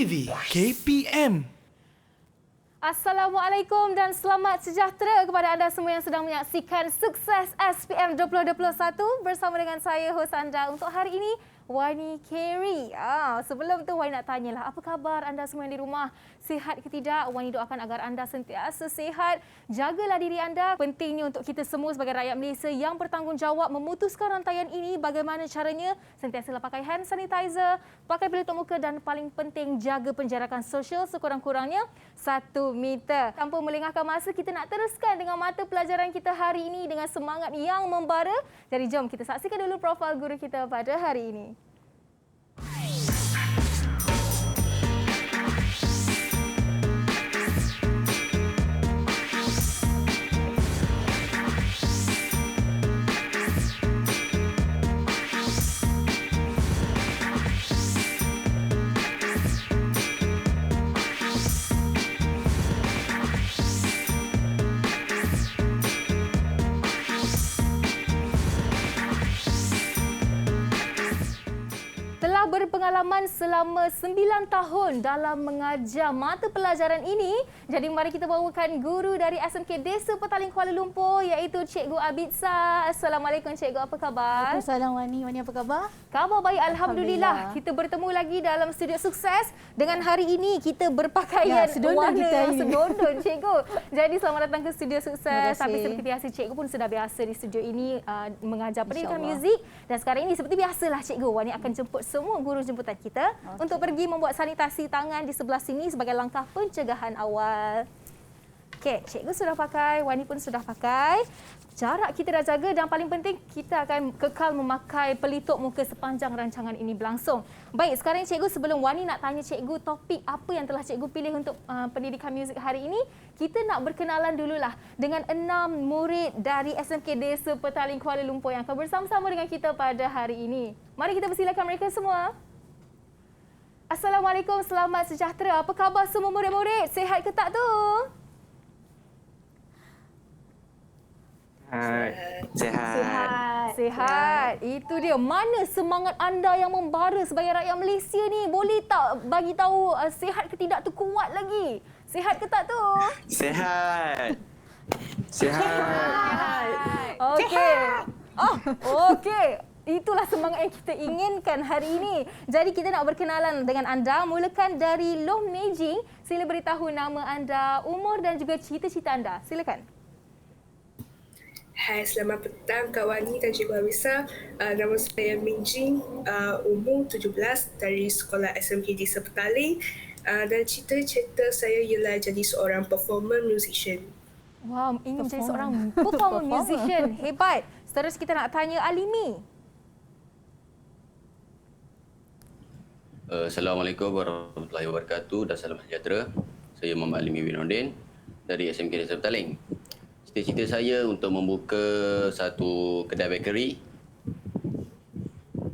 TV KPM. Assalamualaikum dan selamat sejahtera kepada anda semua yang sedang menyaksikan Sukses SPM 2021 bersama dengan saya, hos anda untuk hari ini, Wani Carey. Sebelum tu Wani nak tanyalah, apa khabar anda semua yang di rumah? Sihat ke tidak? Wani doakan agar anda sentiasa sihat. Jagalah diri anda. Pentingnya untuk kita semua sebagai rakyat Malaysia yang bertanggungjawab memutuskan rantaian ini. Bagaimana caranya? Sentiasalah pakai hand sanitizer, pakai pelitup muka dan paling penting jaga penjarakan sosial sekurang-kurangnya 1 meter. Tanpa melengahkan masa, kita nak teruskan dengan mata pelajaran kita hari ini dengan semangat yang membara. Jadi jom kita saksikan dulu profil guru kita pada hari ini. Berpengalaman selama 9 tahun dalam mengajar mata pelajaran ini. Jadi mari kita bawakan guru dari SMK Desa Petaling Kuala Lumpur iaitu Cikgu Abidsa. Assalamualaikum Cikgu, apa khabar? Waalaikumsalam Wani. Wani apa khabar? Khabar baik, Alhamdulillah. Kita bertemu lagi dalam studio Sukses. Dengan hari ini kita berpakaian warna yang sedondon Cikgu. Jadi selamat datang ke studio Sukses. Sampai seperti biasa Cikgu pun sudah biasa di studio ini mengajar pendidikan muzik. Dan sekarang ini seperti biasalah Cikgu, Wani akan jemput semua guru jemputan kita untuk pergi membuat sanitasi tangan di sebelah sini sebagai langkah pencegahan awal. Okey, Cikgu sudah pakai, Wani pun sudah pakai. Jarak kita dah jaga dan paling penting kita akan kekal memakai pelitup muka sepanjang rancangan ini berlangsung. Baik, sekarang Cikgu, sebelum Wani nak tanya Cikgu topik apa yang telah Cikgu pilih untuk pendidikan muzik hari ini, kita nak berkenalan dululah dengan 6 murid dari SMK Desa Petaling Kuala Lumpur yang akan bersama-sama dengan kita pada hari ini. Mari kita persilakan mereka semua. Assalamualaikum, selamat sejahtera. Apa khabar semua murid-murid? Sihat ke tak tu? Sihat. Itu dia. Mana semangat anda yang membara sebagai rakyat Malaysia ni? Boleh tak bagi tahu sihat ke tidak tu kuat lagi? Sihat ke tak tu? Sihat. Okey. Okey. Itulah semangat yang kita inginkan hari ini. Jadi kita nak berkenalan dengan anda. Mulakan dari Loh Nejing. Sila beritahu nama anda, umur dan juga cita-cita anda. Silakan. Hai, selamat petang Kak Wani dan Cikgu Abidsa. Nama saya Ming Jing, umur 17 dari sekolah SMK Desa Petaling. Dan cita-cita saya ialah jadi seorang performer musician. Wow, ingin menjadi seorang performer musician. Hebat. Seterusnya kita nak tanya Alimi. Assalamualaikum warahmatullahi wabarakatuh dan salam sejahtera. Saya Muhammad Alimi Winodin dari SMK Desa Petaling. Cita-cita saya untuk membuka satu kedai bakery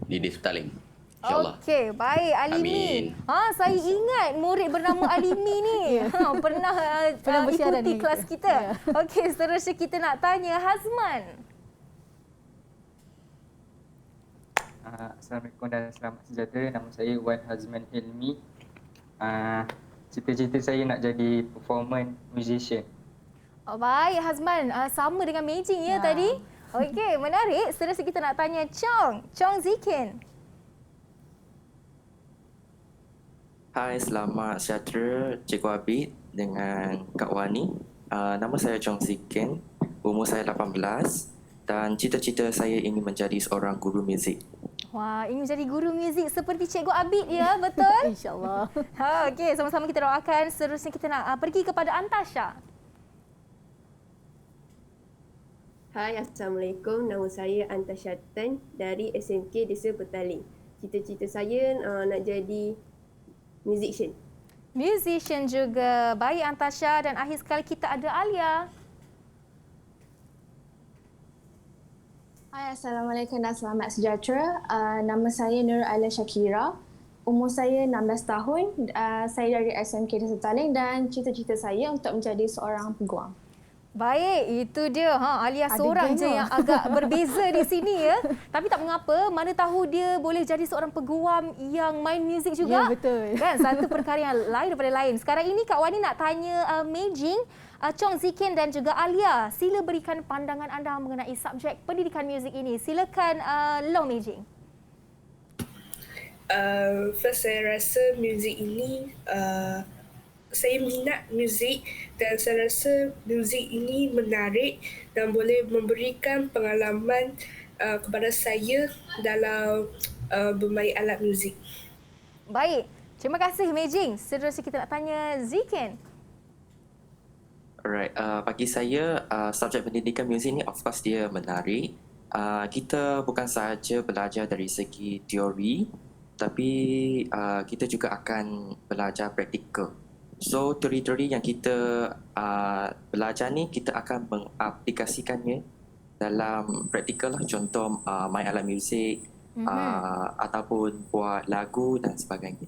di Desa Petaling. InsyaAllah. Okey, baik Alimi. Saya ingat murid bernama Alimi ni. Pernah ikuti kelas kita. Okey, seterusnya kita nak tanya Hazman. Assalamualaikum dan selamat sejahtera. Nama saya Wan Hazman Hilmi. Cita-cita saya nak jadi performer musician. Baik Hazman, sama dengan Mejing ya tadi. Okey, menarik. Seterusnya kita nak tanya Chong Zikin. Hai, selamat sejahtera Cikgu Abid dengan Kak Wani. Nama saya Chong Zikin, umur saya 18 dan cita-cita saya ingin menjadi seorang guru muzik. Wah, ingin menjadi guru muzik seperti Cikgu Abid ya, betul? InsyaAllah. Okey, sama-sama kita doakan. Seterusnya kita nak pergi kepada Antasha. Hai, Assalamualaikum. Nama saya Antasha Tan dari SMK Desa Petaling. Cita-cita saya nak jadi musician. Musician juga. Baik Antasha, dan akhir sekali kita ada Alia. Hai, Assalamualaikum dan selamat sejahtera. Nama saya Nur Aila Shakira. Umur saya 16 tahun. Saya dari SMK Desa Petaling dan cita-cita saya untuk menjadi seorang peguam. Baik, itu dia. Alia Ada seorang je geng yang agak berbeza di sini ya. Tapi tak mengapa, mana tahu dia boleh jadi seorang peguam yang main muzik juga. Ya, betul. Kan, satu perkara yang lain daripada lain. Sekarang ini Kak Wani nak tanya Mei Jing, Chong Ziken dan juga Alia. Sila berikan pandangan anda mengenai subjek pendidikan muzik ini. Silakan Long Mei Jing. First saya rasa muzik ini saya minat muzik dan saya rasa muzik ini menarik dan boleh memberikan pengalaman kepada saya dalam bermain alat muzik. Baik, terima kasih Mei Jing. Seterusnya kita nak tanya Ziken. Alright, bagi saya subjek pendidikan muzik ni of course dia menarik. Kita bukan sahaja belajar dari segi teori, tapi kita juga akan belajar praktikal. So teori-teori yang kita belajar ni kita akan mengaplikasikannya dalam praktikal lah. Contoh main alat muzik ataupun buat lagu dan sebagainya.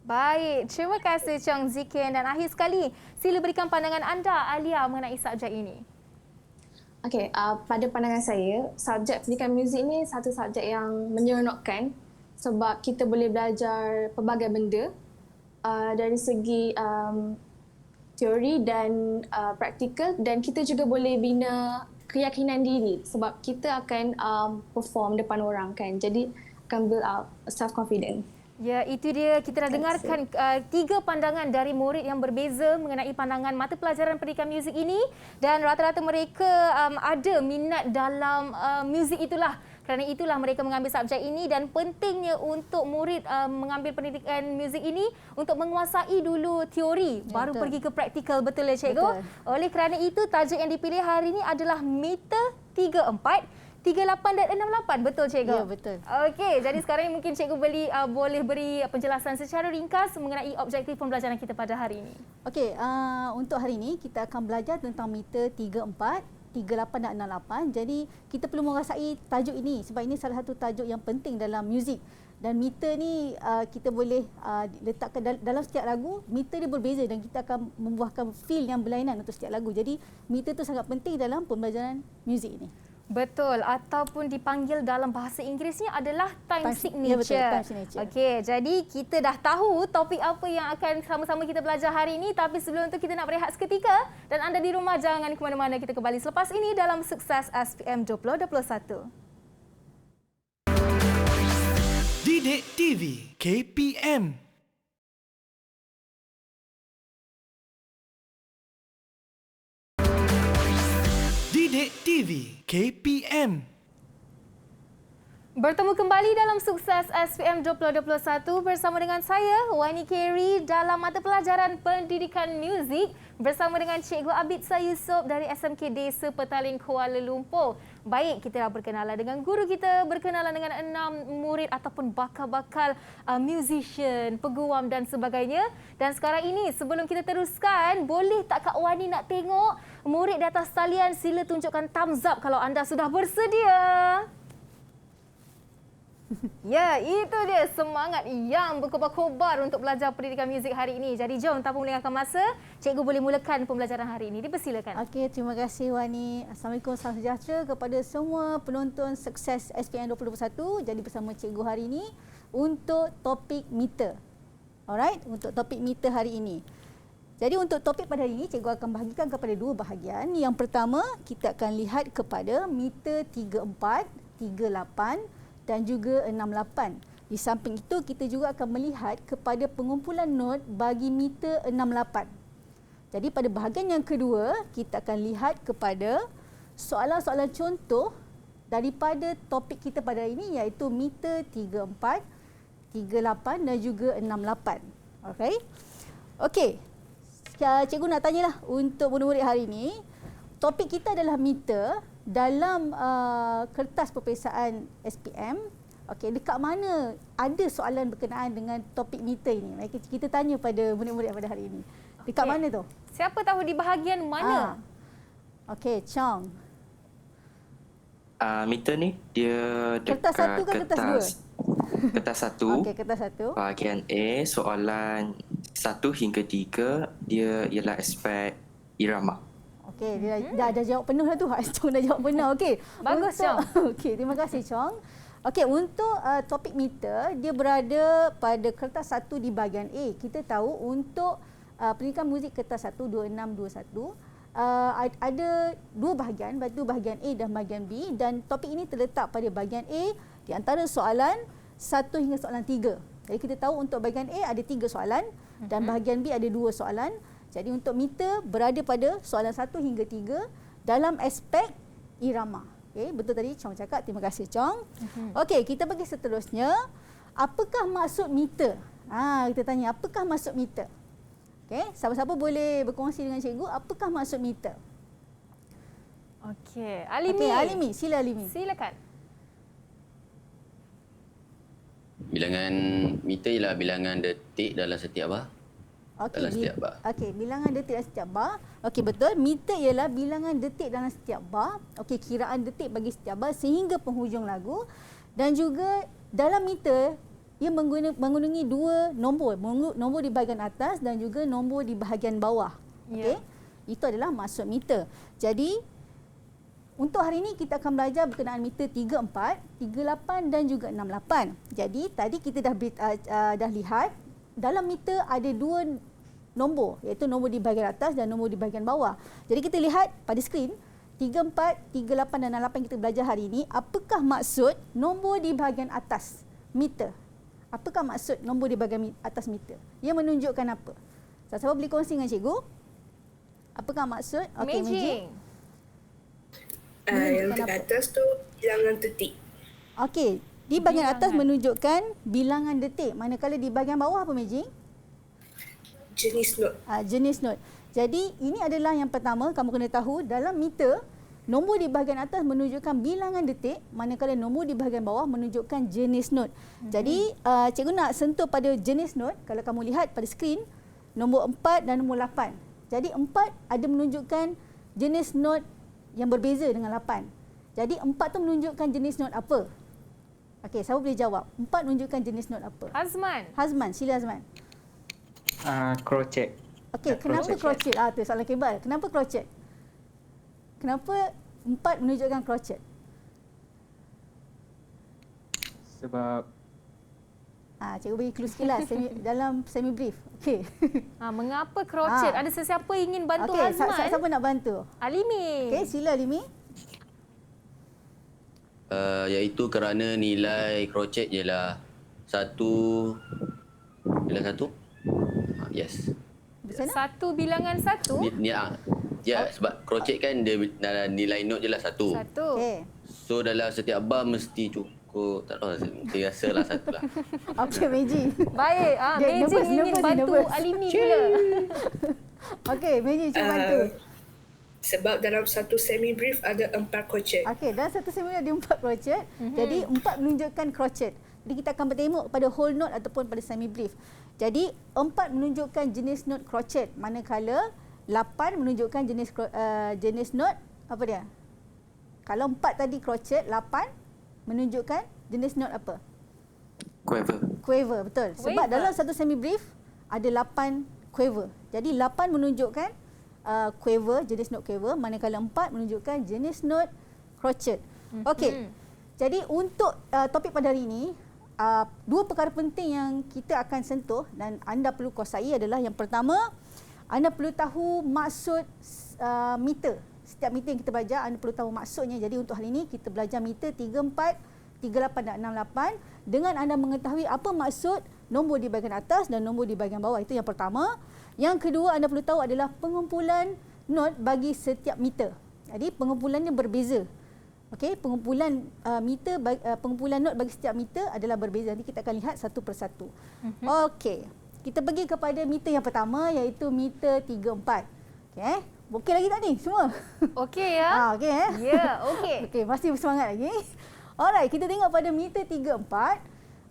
Baik, terima kasih Chong Ziken. Dan akhir sekali, sila berikan pandangan anda Alia mengenai subjek ini. Okey, pada pandangan saya, subjek pendidikan muzik ni satu subjek yang menyeronokkan sebab kita boleh belajar pelbagai benda dari segi teori dan praktikal, dan kita juga boleh bina keyakinan diri sebab kita akan perform depan orang kan. Jadi akan build up self confidence. Ya, itu dia. Kita dah dengarkan tiga pandangan dari murid yang berbeza mengenai pandangan mata pelajaran pendidikan muzik ini, dan rata-rata mereka ada minat dalam muzik itulah. Kerana itulah mereka mengambil subjek ini, dan pentingnya untuk murid mengambil pendidikan muzik ini untuk menguasai dulu teori baru betul. pergi ke praktikal. Betul ya cikgu? Betul. Oleh kerana itu tajuk yang dipilih hari ini adalah meter 34, 38 dan 68. Betul cikgu? Ya, betul. Okey, jadi sekarang ini mungkin cikgu boleh beri penjelasan secara ringkas mengenai objektif pembelajaran kita pada hari ini. Okey, untuk hari ini kita akan belajar tentang meter 34, 38 dan 68. Jadi kita perlu menguasai tajuk ini sebab ini salah satu tajuk yang penting dalam muzik. Dan meter ni kita boleh letakkan dalam setiap lagu. Meter dia berbeza dan kita akan membuahkan feel yang berlainan untuk setiap lagu. Jadi meter tu sangat penting dalam pembelajaran muzik ini. Betul, ataupun dipanggil dalam bahasa Inggerisnya adalah time signature. Ya, betul, time signature. Okey, jadi kita dah tahu topik apa yang akan sama-sama kita belajar hari ini, tapi sebelum itu kita nak berehat seketika, dan anda di rumah jangan ke mana-mana, kita kembali selepas ini dalam Sukses SPM 2021. Didik TV KPM. Didik TV KPM. Bertemu kembali dalam Sukses SPM 2021 bersama dengan saya, Wani Kerry, dalam mata pelajaran pendidikan muzik bersama dengan Cikgu Abid Sayusof dari SMK Desa Petaling, Kuala Lumpur. Baik, kita dah berkenalan dengan guru kita, berkenalan dengan 6 murid ataupun bakal-bakal musician, peguam dan sebagainya. Dan sekarang ini, sebelum kita teruskan, boleh tak Kak Wani nak tengok murid di atas talian? Sila tunjukkan thumbs up kalau anda sudah bersedia. Ya, itu dia semangat yang berkobar-kobar untuk belajar pendidikan muzik hari ini. Jadi jom tanpa melengahkan masa, cikgu boleh mulakan pembelajaran hari ini. Dipersilakan. Okey, terima kasih Wani. Assalamualaikum, salam sejahtera kepada semua penonton Sukses SPM 2021. Jadi bersama cikgu hari ini untuk topik meter. Alright, untuk topik meter hari ini. Jadi untuk topik pada hari ini, cikgu akan bahagikan kepada dua bahagian. Yang pertama, kita akan lihat kepada meter 34, 38 dan juga 68. Di samping itu, kita juga akan melihat kepada pengumpulan not bagi meter 68. Jadi pada bahagian yang kedua, kita akan lihat kepada soalan-soalan contoh daripada topik kita pada hari ini, iaitu meter 34, 38 dan juga 68. Okey. Okey. Cikgu nak tanyalah untuk murid-murid hari ini, topik kita adalah meter. Dalam kertas peperiksaan SPM, okey, dekat mana ada soalan berkenaan dengan topik meter ini? Mari kita tanya pada murid-murid pada hari ini. Dekat mana tu? Siapa tahu di bahagian mana? Okey, Chong. Meter ni dia dekat Kertas satu ke kertas dua? Kertas satu. Okey, kertas satu. Bahagian A, soalan 1 hingga 3 dia ialah aspek irama. Okey, Okey, dia dah jawab penuh dah tu. Chong dah jawab penuh. Okey. Bagus, Chong. Okey, terima kasih Chong. Okey, untuk topik meter, dia berada pada kertas 1 di bahagian A. Kita tahu untuk pendidikan muzik kertas 1 2621 ada dua bahagian, iaitu bahagian A dan bahagian B, dan topik ini terletak pada bahagian A di antara soalan 1 hingga soalan 3. Jadi kita tahu untuk bahagian A ada 3 soalan dan bahagian B ada 2 soalan. Jadi untuk meter berada pada soalan 1 hingga 3 dalam aspek irama. Okey, betul tadi Chong cakap. Terima kasih Chong. Okey, kita pergi seterusnya. Apakah maksud meter? Kita tanya apakah maksud meter? Okey, siapa-siapa boleh berkongsi dengan cikgu apakah maksud meter? Okey, Alimi. Okey, Alimi, sila Alimi. Silakan. Bilangan meter ialah bilangan detik dalam setiap bar. Dalam setiap bar. Okey, bilangan detik dalam setiap bar. Okey, betul. Meter ialah bilangan detik dalam setiap bar. Okey, kiraan detik bagi setiap bar sehingga penghujung lagu. Dan juga dalam meter ia menggunakan 2 nombor, nombor di bahagian atas dan juga nombor di bahagian bawah. Okey. Itu adalah maksud meter. Jadi untuk hari ini kita akan belajar berkenaan meter 34, 38 dan juga 68. Jadi tadi kita dah lihat dalam meter ada 2 nombor, iaitu nombor di bahagian atas dan nombor di bahagian bawah. Jadi kita lihat pada skrin 34, 38 dan 68 kita belajar hari ini, apakah maksud nombor di bahagian atas meter? Apakah maksud nombor di bahagian atas meter? Ia menunjukkan apa? Siapa boleh kongsi dengan cikgu? Apakah maksud? Okey, Meiji. Yang di atas tu bilangan detik. Okey, di bahagian atas menunjukkan bilangan detik. Manakala di bahagian bawah apa, Meiji? Jenis not. Jenis not. Jadi ini adalah yang pertama kamu kena tahu dalam meter. Nombor di bahagian atas menunjukkan bilangan detik, manakala nombor di bahagian bawah menunjukkan jenis not. Jadi cikgu nak sentuh pada jenis not. Kalau kamu lihat pada skrin, nombor 4 dan nombor 8. Jadi 4 ada menunjukkan jenis not yang berbeza dengan 8. Jadi 4 tu menunjukkan jenis not apa? Okey, siapa boleh jawab? 4 menunjukkan jenis not apa? Hazman, sila Hazman. Crochet. Okey, kenapa crochet? Tu soalan kebal. Kenapa crochet? Kenapa 4 menunjukkan crochet? Sebab cikgu bagi clue sekilas dalam semi brief. Okey. Mengapa crochet? Ada sesiapa ingin bantu Hazman? Okey, siapa nak bantu? Alimi. Okey, sila Alimi. Iaitu kerana nilai crochet ialah 1. Yes. Satu bilangan 1? Ya, sebab crochet kan dia nilai note je lah 1. Okey. So dalam setiap bar mesti cukup, tak tahu, saya rasa lah 1 lah. Okey, Meiji. Baik, Meiji ingin bantu Alimi pula. Okey, Meiji cuba bantu. Sebab dalam satu semi brief ada 4 crochet. Okey, dalam satu semi brief ada 4 crochet. Jadi 4 menunjukkan crochet. Jadi kita akan bertengok pada whole note ataupun pada semi brief. Jadi 4 menunjukkan jenis note crochet, manakala 8 menunjukkan jenis note apa dia? Kalau 4 tadi crochet, 8 menunjukkan jenis note apa? Quaver, betul. Sebab dalam satu semi brief ada 8 quaver. Jadi 8 menunjukkan quaver, jenis note quaver, manakala 4 menunjukkan jenis note crochet. Okey. Jadi untuk topik pada hari ini, 2 perkara penting yang kita akan sentuh dan anda perlu kuasai adalah yang pertama, anda perlu tahu maksud meter. Setiap meter yang kita belajar, anda perlu tahu maksudnya. Jadi untuk hari ini kita belajar meter 34, 38 dan 68 dengan anda mengetahui apa maksud nombor di bahagian atas dan nombor di bahagian bawah. Itu yang pertama. Yang kedua anda perlu tahu adalah pengumpulan not bagi setiap meter. Jadi pengumpulannya berbeza. Okey, pengumpulan pengumpulan not bagi setiap meter adalah berbeza. Nanti kita akan lihat satu persatu. Okey. Kita pergi kepada meter yang pertama iaitu meter 34. Okey. Okey lagi tak ni semua? Okey ya. Okey Ya, okey. Okey, masih bersemangat lagi. Alright, kita tengok pada meter 34.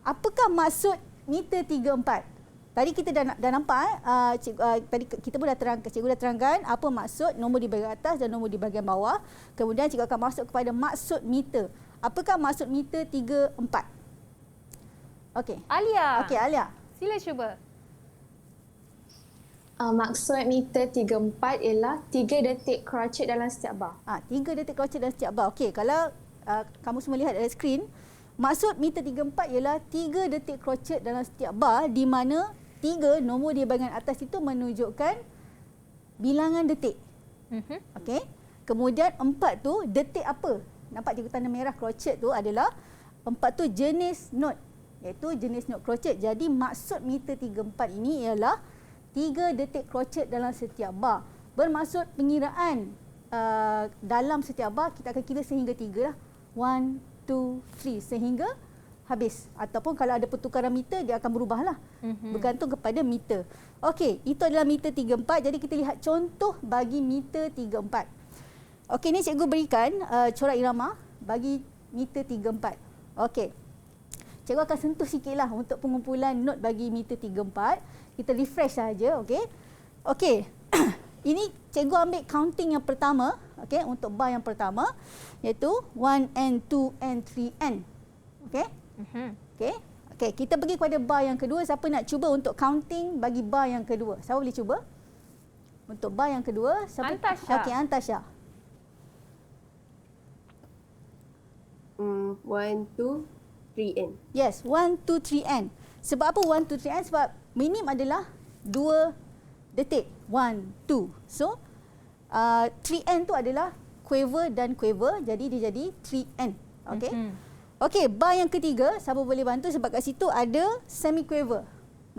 Apakah maksud meter 34? Tadi kita dah nampak tadi kita pun cikgu dah terangkan apa maksud nombor di bahagian atas dan nombor di bahagian bawah. Kemudian cikgu akan masuk kepada maksud meter. Apakah maksud meter 34? Okey. Alia. Okey, Alia. Sila cuba. Maksud meter 34 ialah 3 detik crochet dalam setiap bar. 3 detik crochet dalam setiap bar. Okey, kalau kamu semua lihat dari skrin, maksud meter 34 ialah 3 detik crochet dalam setiap bar, di mana 3 nombor di bahagian atas itu menunjukkan bilangan detik. Okey. Kemudian 4 tu detik apa? Nampak cikgu tanda merah crochet tu adalah 4 tu jenis note, iaitu jenis note crochet. Jadi maksud meter 34 ini ialah 3 detik crochet dalam setiap bar. Bermaksud pengiraan dalam setiap bar kita akan kira sehingga 3 lah. 1, 2, 3 sehingga habis. Ataupun kalau ada pertukaran meter dia akan berubahlah. Bergantung kepada meter. Okey, itu adalah meter 34. Jadi kita lihat contoh bagi meter 34. Okey, ni cikgu berikan corak irama bagi meter 34. Okey. Cikgu akan sentuh sikitlah untuk pengumpulan not bagi meter 34. Kita refresh saja, okey. Okey. Ini cikgu ambil counting yang pertama, okey, untuk bar yang pertama iaitu 1N, 2N, 3N. Okey? Okey. Okey, kita pergi kepada bar yang kedua. Siapa nak cuba untuk counting bagi bar yang kedua? Siapa boleh cuba? Untuk bar yang kedua, siapa? Antasha. Okey, Antasha. 1, 2, 3N. Yes, 1, 2, 3N. Sebab apa 1, 2, 3N? Sebab minim adalah 2 detik. 1, 2. So, 3N tu adalah quiver dan quiver. Jadi, dia jadi 3N. Okey? Okey, bar yang ketiga. Siapa boleh bantu? Sebab kat situ ada semi quiver.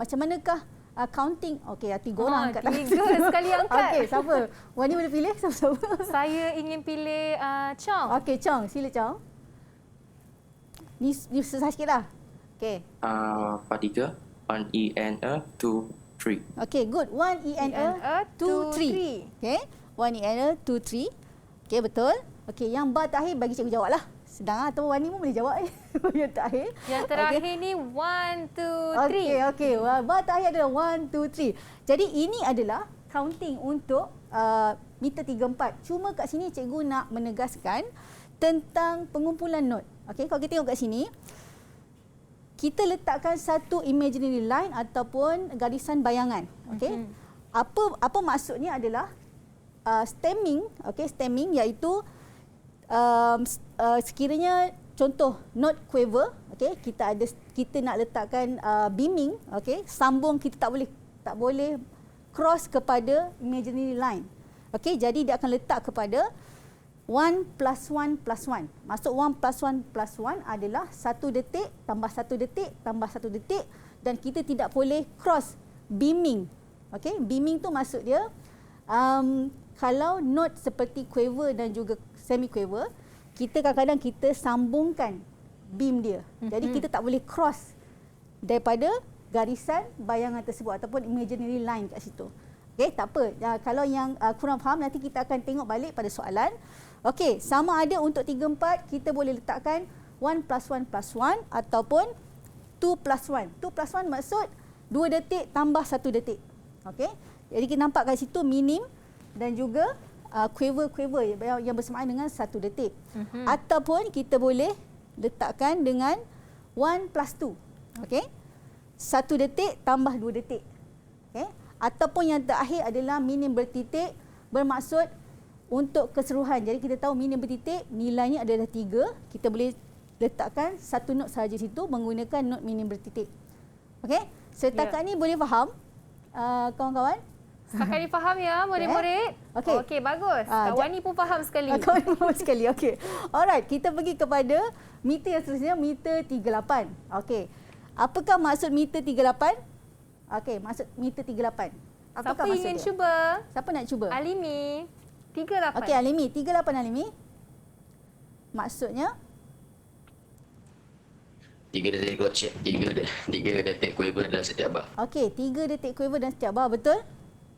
Macam manakah counting? Okey, 3 orang angkat. 3 sekali angkat. Okey, siapa? Wani boleh pilih? Siapa? Saya ingin pilih Chong. Okey, Chong. Sila, Chong. Ni susah sikit lah. Okey. Part 3. 1 EN 2 3. Okey, good. 1 EN 2 3. Okey. 1 EN 2 3. Okey, betul. Okey, yang bar terakhir bagi cikgu jawab lah. Sedang atau Wani pun boleh jawab. Yang terakhir. Yang terakhir ni 1, 2, 3. Okey, okey. Bar terakhir adalah 1, 2, 3. Jadi ini adalah counting untuk meter 34. Cuma kat sini cikgu nak menegaskan tentang pengumpulan note. Okey, kalau kita tengok kat sini, kita letakkan satu imaginary line ataupun garisan bayangan. Okey. Apa maksudnya adalah stemming, okey, stemming iaitu sekiranya contoh note quiver, okey, kita nak letakkan beaming, okey, sambung, kita tak boleh cross kepada imaginary line. Okey, jadi dia akan letak kepada 1 plus 1 plus 1. Maksud 1 plus 1 plus 1 adalah 1 detik tambah 1 detik tambah 1 detik, dan kita tidak boleh cross beaming. Okey, beaming tu maksud dia kalau note seperti quiver dan juga semi quiver, kita kadang-kadang kita sambungkan beam dia. Jadi kita tak boleh cross daripada garisan bayangan tersebut ataupun imaginary line kat situ. Okey, tak apa. Kalau yang kurang faham, nanti kita akan tengok balik pada soalan. Okey, sama ada untuk 3, 4 kita boleh letakkan 1 plus 1 plus 1 ataupun 2 plus 1. 2 plus 1 maksud 2 detik tambah 1 detik. Okey, jadi kita nampak kat situ minim dan juga quiver yang bersamaan dengan 1 detik. Ataupun kita boleh letakkan dengan 1 plus 2. Okey, 1 detik tambah 2 detik. Okey, ataupun yang terakhir adalah minim bertitik, bermaksud untuk keseluruhan. Jadi kita tahu minim bertitik nilainya adalah 3. Kita boleh letakkan satu not sahaja situ menggunakan not minim bertitik. Okey, setakat ni boleh faham kawan-kawan? Setakat ni faham ya murid-murid? Okey. Okey, bagus. Kak Wani pun faham sekali. Kak Wani faham sekali. Okey. Alright, kita pergi kepada meter yang seterusnya, meter 38. Okey. Apakah maksud meter 38? Okey, maksud meter 38. Apakah Siapa ingin dia? cuba? Siapa nak cuba? Alimi. 38. Okey, Alimi. 38 Alimi. Maksudnya? 3 detik crochet, 3 detik quiver dalam setiap bar. Okey, 3 detik quiver dalam setiap bar, betul?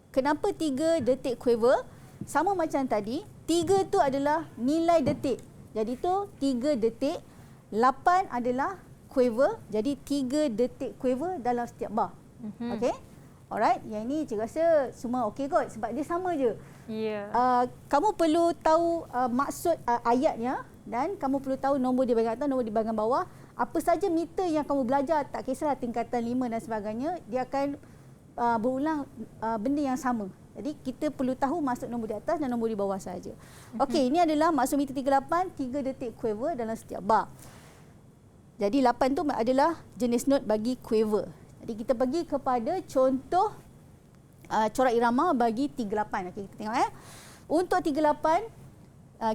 Kenapa 3 detik quiver? Sama macam tadi, 3 tu adalah nilai detik. Jadi tu 3 detik, 8 adalah quiver. Jadi 3 detik quiver dalam setiap bar. Okey? Alright, yang ini cikgu rasa semua okey kot sebab dia sama je. Ya. Kamu perlu tahu maksud ayatnya dan kamu perlu tahu nombor di bahagian atas, nombor di bahagian bawah. Apa saja meter yang kamu belajar, tak kisahlah tingkatan 5 dan sebagainya, dia akan berulang benda yang sama. Jadi kita perlu tahu maksud nombor di atas dan nombor di bawah saja. Okey, ini adalah maksud meter 38, 3 detik quiver dalam setiap bar. Jadi 8 tu adalah jenis not bagi quiver. Jadi kita pergi kepada contoh corak irama bagi 38. Okey, kita tengok Untuk 38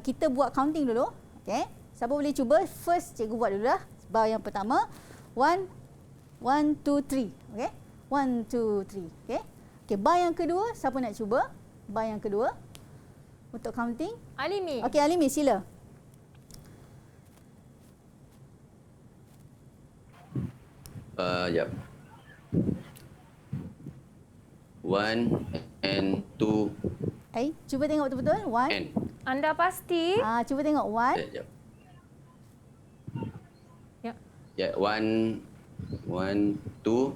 kita buat counting dulu. Okey. Siapa boleh cuba? First cikgu buat dulu dah. Bar yang pertama 1 2 3. Okey. 1 2 3. Okey. Okey, bar yang kedua, siapa nak cuba? Bar yang kedua untuk counting. Alimi. Okey, Alimi sila. Jap. 1 and 2 Cuba tengok betul-betul. 1. and. Anda pasti? Cuba tengok 1. Jap. Ya. Ya, 1 2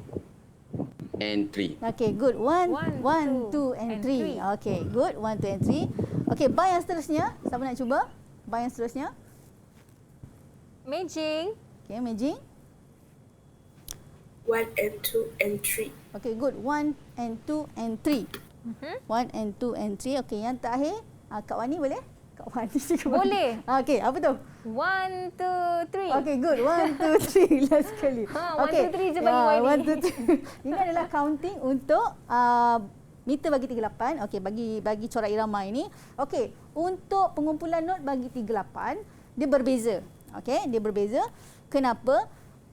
and 3. Okey, good. 1 One, 2 and 3. Okey, good. 1 2 and 3. Okey, bar yang seterusnya, siapa nak cuba? Bar yang seterusnya. Meijing. Okey, Meijing. 1 and 2 and 3. Okey, good. 1 and 2 and 3. 1 and 2 and 3. Okey, yang terakhir, Kak Wani boleh? Kak Wani juga Boleh. Okey, apa tu? 1 2 3. Okey, good. 1 2 3 last sekali. 1 2 3 je bagi Wani. 1 2 3. Ini adalah counting untuk meter bagi 38. Okey, bagi corak irama ini. Okey, untuk pengumpulan not bagi 38 dia berbeza. Okey, dia berbeza. Kenapa?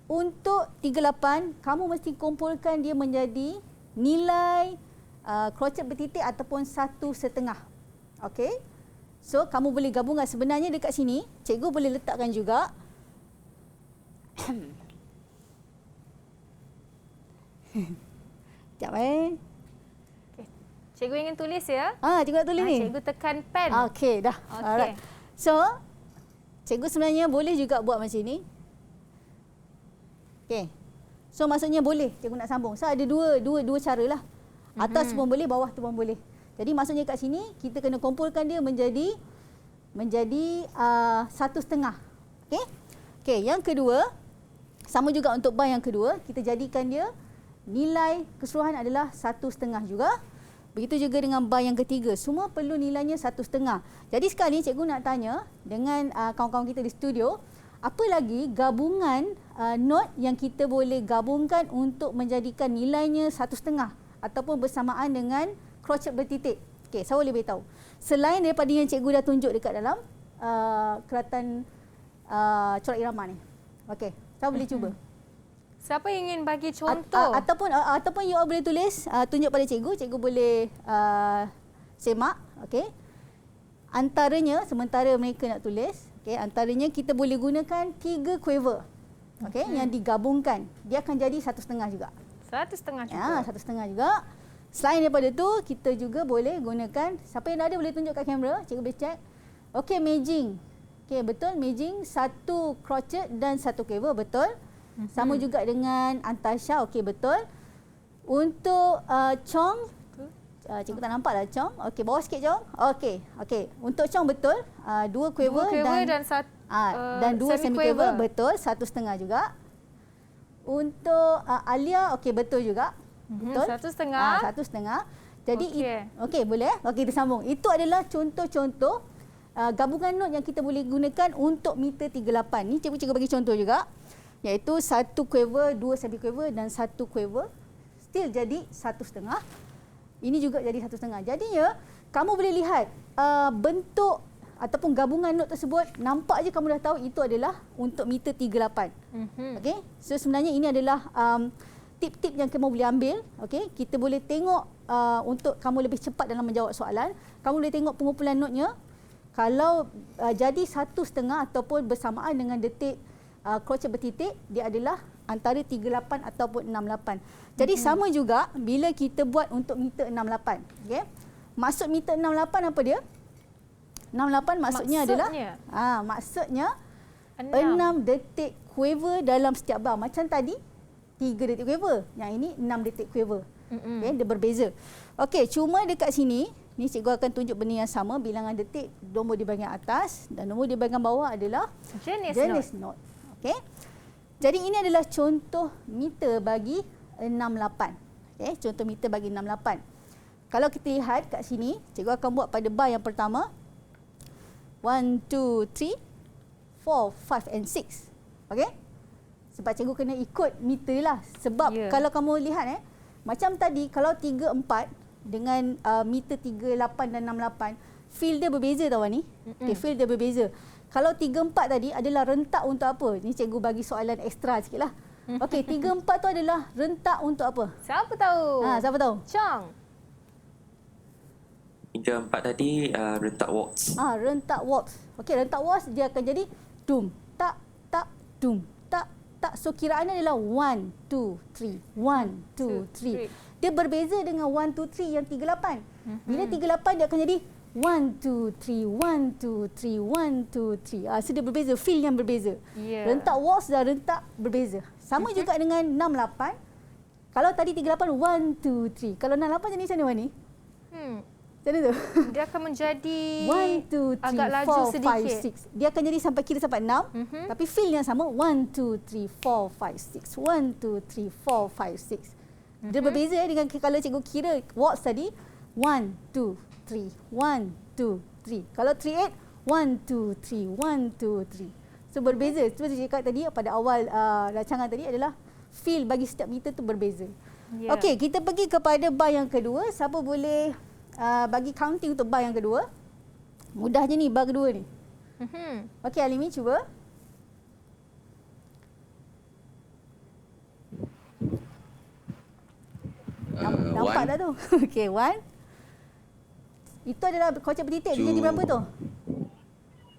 Untuk 38 kamu mesti kumpulkan dia menjadi nilai crochet bertitik ataupun 1/2. Okey. So kamu boleh gabungkan, sebenarnya dekat sini cikgu boleh letakkan juga sekejap Okay. Cikgu ingin tulis ya? Cikgu nak tulis ni? Cikgu tekan pen. Okey, dah. Okey. Alright. So, cikgu sebenarnya boleh juga buat macam ni. Okey. So, maksudnya boleh cikgu nak sambung. So, ada dua cara lah. Atas pun boleh, bawah tu pun boleh. Jadi, maksudnya kat sini, kita kena kumpulkan dia menjadi 1/2. Okey. Okey, yang kedua, sama juga untuk bar yang kedua, kita jadikan dia nilai keseluruhan adalah 1/2 juga. Begitu juga dengan bar yang ketiga. Semua perlu nilainya 1/2. Jadi sekali cikgu nak tanya dengan kawan-kawan kita di studio, apa lagi gabungan not yang kita boleh gabungkan untuk menjadikan nilainya 1/2 ataupun bersamaan dengan crochet bertitik. Okey, saya boleh beritahu. Selain daripada yang cikgu dah tunjuk dekat dalam keratan corak irama ni. Okey, saya boleh cuba. Siapa yang ingin bagi contoh? Ataupun you all boleh tulis, tunjuk pada cikgu, cikgu boleh semak, okey. Antaranya, sementara mereka nak tulis, okey, antaranya kita boleh gunakan 3 quiver. Okey, yang digabungkan, dia akan jadi 1/2 juga. 1/2 juga. Ya, 1/2 juga. Selain daripada tu, kita juga boleh gunakan, siapa yang ada boleh tunjuk kat kamera, cikgu boleh check. Okey, Meijing. Okey, betul, Meijing 1 crochet dan 1 quiver, betul. Sama juga dengan Antasha, okey betul. Untuk Chong, cikgu tak nampak lah Chong. Okey, bawah sikit Chong. Okey, okey. Untuk Chong betul, 2 quiver dan 2 semi quiver, betul, 1/2 juga. Untuk Alia, okey betul juga. Betul. 1/2. 1/2. Jadi okey boleh. Okey, kita sambung. Itu adalah contoh-contoh gabungan not yang kita boleh gunakan untuk meter 38. Ni cikgu bagi contoh juga. Iaitu 1 quiver, 2 semi quiver dan 1 quiver. Still jadi 1/2. Ini juga jadi 1/2. Jadinya kamu boleh lihat bentuk ataupun gabungan not tersebut, nampak je kamu dah tahu itu adalah untuk meter 38. Okey. So sebenarnya ini adalah tip-tip yang kamu boleh ambil. Okey. Kita boleh tengok untuk kamu lebih cepat dalam menjawab soalan. Kamu boleh tengok pengumpulan notnya. Kalau jadi 1/2 ataupun bersamaan dengan detik crochet bertitik, dia adalah antara 38 ataupun 68. Jadi sama juga bila kita buat untuk meter 68. Okey. Maksud meter 68 apa dia? 68 maksudnya adalah maksudnya 6 detik quiver dalam setiap bar. Macam tadi 3 detik quiver, yang ini 6 detik quiver. Okey, dia berbeza. Okey, cuma dekat sini ni cikgu akan tunjuk benda yang sama, bilangan detik, nombor di bahagian atas dan nombor di bahagian bawah adalah jenis not. Okey. Jadi ini adalah contoh meter bagi 68. Okay, contoh meter bagi 68. Kalau kita lihat kat sini, cikgu akan buat pada bar yang pertama. 1, 2, 3, 4, 5 and 6. Okey? Sebab cikgu kena ikut meter lah. Sebab kalau kamu lihat macam tadi kalau 3, 4 dengan meter 38 dan 68, feel dia berbeza tau ni. Okay, feel dia berbeza. Kalau 3, 4 tadi adalah rentak untuk apa? Ni cikgu bagi soalan ekstra sikit lah. Okey, 3, 4 tu adalah rentak untuk apa? Siapa tahu? Siapa tahu? Chong. 3, 4 tadi rentak waltz. Rentak waltz. Okey, rentak waltz dia akan jadi dum, tak, tak, dum, tak, tak. So kiraannya adalah 1, 2, 3. 1, 2, 3. Dia berbeza dengan 1, 2, 3 yang 38. Bila 38 dia akan jadi 1, 2, 3, 1, 2, 3, 1, 2, 3. So dia berbeza, feel yang berbeza. Rentak waltz dan rentak berbeza. Sama juga dengan 68. Kalau tadi 38, 1, 2, 3. Kalau 68 jadi macam mana Wani? Macam mana tu? Dia akan menjadi 1, 2, 3, agak laju 4, sedikit. 5, 6. Dia akan jadi sampai kira sampai 6. Tapi feel yang sama 1, 2, 3, 4, 5, 6. 1, 2, 3, 4, 5, 6. Dia berbeza dengan kalau cikgu kira waltz tadi 1, 2, 3, 1, 2, 3. Kalau 3, 8, 1, 2, 3, 1, 2, 3. So berbeza. Seperti saya cakap tadi pada awal rancangan tadi adalah feel bagi setiap meter tu berbeza. Okey, kita pergi kepada bar yang kedua. Siapa boleh bagi counting untuk bar yang kedua? Mudah je ni bar kedua ni. Okey, Alimi cuba. Nampak dah tu. Okey, 1. Itu adalah kocak bertitik. Dia jadi berapa tu?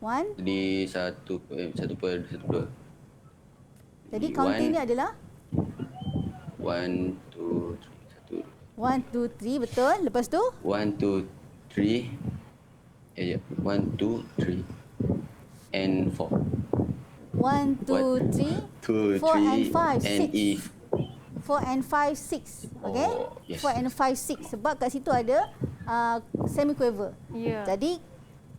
1. Jadi 1/2. Jadi counting ni adalah 1, 2, 3, 1, 2, 3, betul. Lepas tu 1, 2, 3. 1, 2, 3 and 4. 1, 2, 3, 4 and 5, 6. 4 and 5, 6. Okay? 4 and 5, 6. Sebab kat situ ada semiquaver. Jadi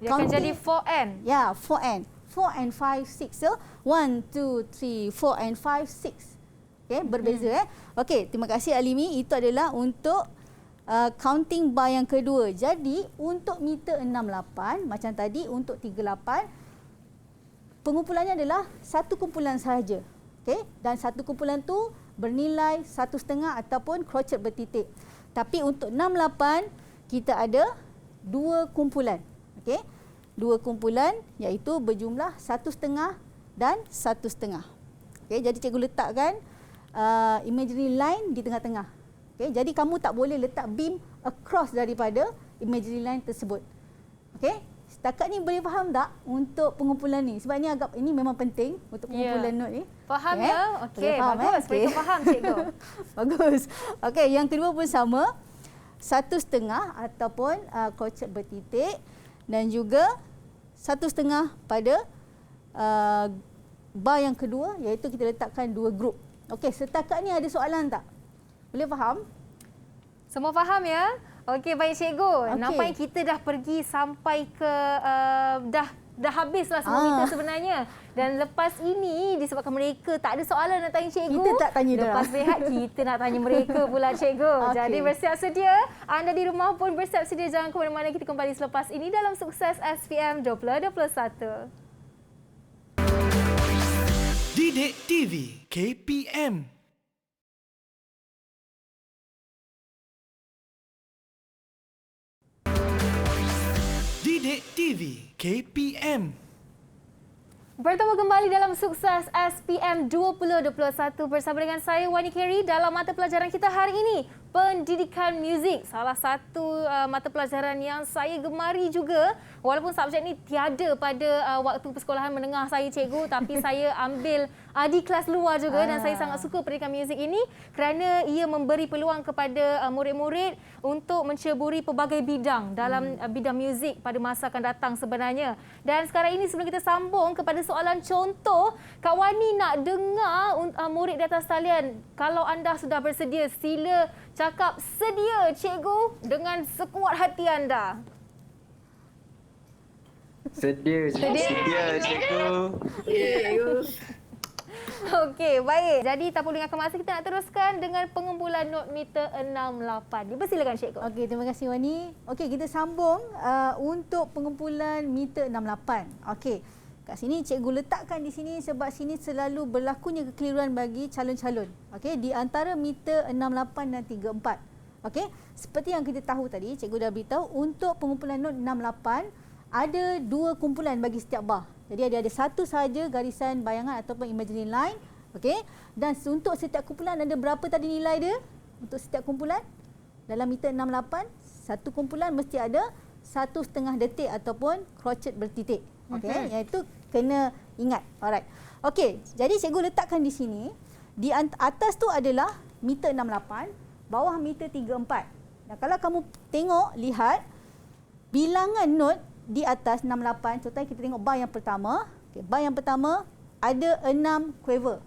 dia akan jadi 4N. Ya, 4N. 4 and 5, 6. So 1, 2, 3, 4 and 5, 6. Okay, berbeza Okey, terima kasih Alimi. Itu adalah untuk counting bar yang kedua. Jadi untuk meter 68 macam tadi, untuk 38 pengumpulannya adalah satu kumpulan sahaja. Okey, dan satu kumpulan tu bernilai 1.5 ataupun crochet bertitik. Tapi untuk 68 kita ada dua kumpulan. Okey, dua kumpulan iaitu berjumlah 1.5 dan 1.5. Okey, jadi cikgu letakkan imaginary line di tengah-tengah. Okay, jadi kamu tak boleh letak beam across daripada imaginary line tersebut. Okay, setakat ni boleh faham tak untuk pengumpulan ni? Sebab ini memang penting untuk pengumpulan note ni. Faham ya? Okey, bagus. Mereka faham cikgu. Bagus. Okey, yang kedua pun sama. 1.5 ataupun crochet bertitik dan juga 1.5 pada bar yang kedua iaitu kita letakkan dua grup. Okey, setakat ni ada soalan tak? Boleh faham? Semua faham ya? Okey, baik cikgu. Nampaknya kita dah pergi sampai ke dah habislah semua meter sebenarnya. Dan lepas ini disebabkan mereka tak ada soalan nak tanya cikgu. Kita tak tanya dah. Lepas berehat kita nak tanya mereka pula cikgu. Jadi bersiap sedia. Anda di rumah pun bersiap sedia. Jangan ke mana-mana. Kita kembali selepas ini dalam Sukses SPM 2021. Didik TV KPM. Didik TV KPM. Bertemu kembali dalam Sukses SPM 2021 bersama dengan saya Wani Kerry dalam mata pelajaran kita hari ini, Pendidikan Muzik. Salah satu mata pelajaran yang saya gemari juga, walaupun subjek ni tiada pada waktu persekolahan menengah saya cikgu, tapi saya ambil di kelas luar juga dan saya sangat suka pendidikan muzik ini kerana ia memberi peluang kepada murid-murid untuk menceburi pelbagai bidang dalam bidang muzik pada masa akan datang sebenarnya. Dan sekarang ini sebelum kita sambung kepada soalan contoh, Kak Wani nak dengar murid di atas talian. Kalau anda sudah bersedia, sila cakap sedia cikgu dengan sekuat hati anda. Sedia cikgu. Okey, baik. Jadi tanpa lengahkan masa, kita nak teruskan dengan pengumpulan not meter 68. Dipersilakan Cikgu. Okey, terima kasih Wani. Okey, kita sambung untuk pengumpulan meter 68. Okey. Kat sini cikgu letakkan di sini sebab sini selalu berlakunya kekeliruan bagi calon-calon. Okey, di antara meter 68 dan 34. Okey, seperti yang kita tahu tadi, cikgu dah beritahu untuk pengumpulan not 68 ada 2 kumpulan bagi setiap bar. Jadi ada satu sahaja garisan bayangan ataupun imaginary line. Okey, dan untuk setiap kumpulan ada berapa tadi nilai dia? Untuk setiap kumpulan dalam meter 68, satu kumpulan mesti ada 1.5 detik ataupun crochet bertitik. Okey, iaitu kena ingat. Alright. Okey, jadi cikgu letakkan di sini, di atas tu adalah meter 68, bawah meter 34. Dan kalau kamu tengok, lihat bilangan not di atas 68. Contohnya kita tengok bar yang pertama. Okay, bar yang pertama ada 6 quiver.